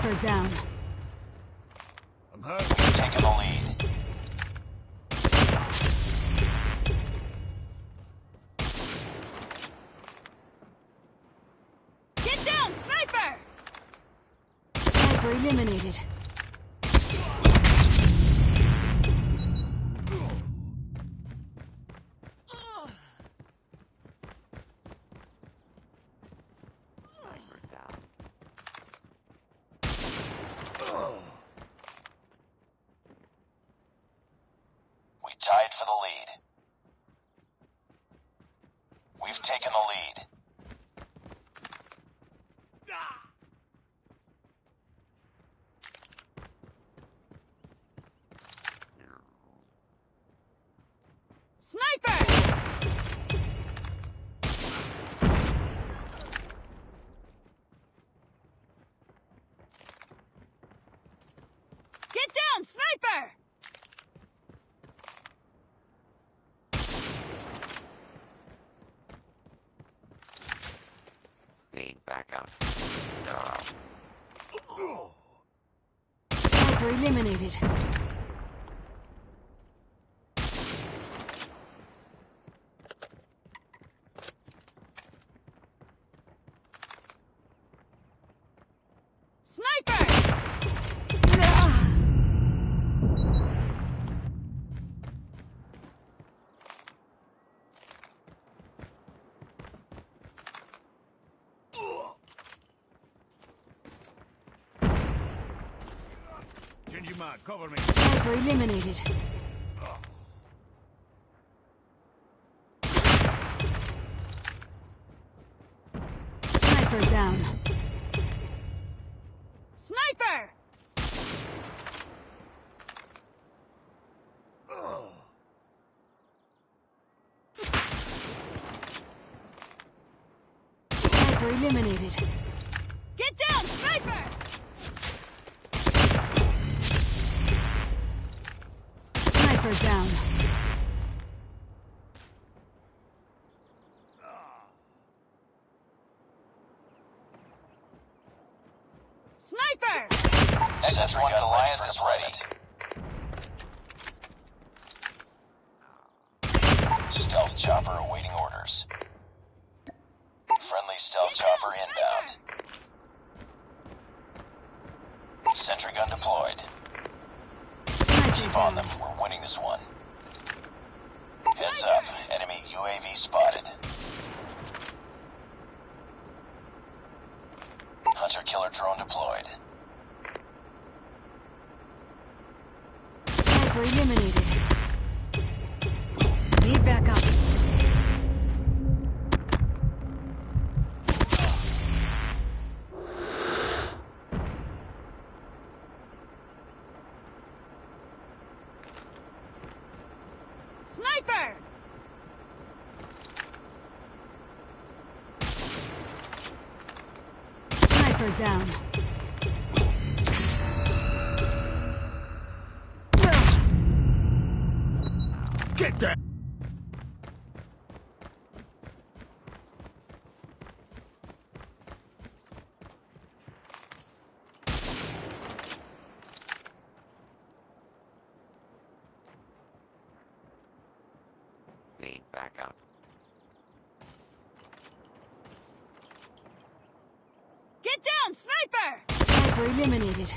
Sniper down. I'm hurt. We've taken the lead. Get down, sniper! Sniper eliminated. We tied for the lead. We've taken the lead. Sniper! Get down, sniper! Need backup. Sniper eliminated. Sniper! Change your mind. Cover me. Sniper eliminated. Sniper down. Sniper! Sniper eliminated. Get down, sniper! Sniper down. Sniper! SS1 Alliance is ready. Stealth chopper awaiting orders. Friendly stealth chopper inbound. Sentry gun deployed. Keep on them. We're winning this one. Heads up. Enemy UAV spotted. Hunter-killer drone deployed. Sniper eliminated. Need backup. Sniper! Sniper down. Get that! Need backup. Get down, sniper! Sniper eliminated.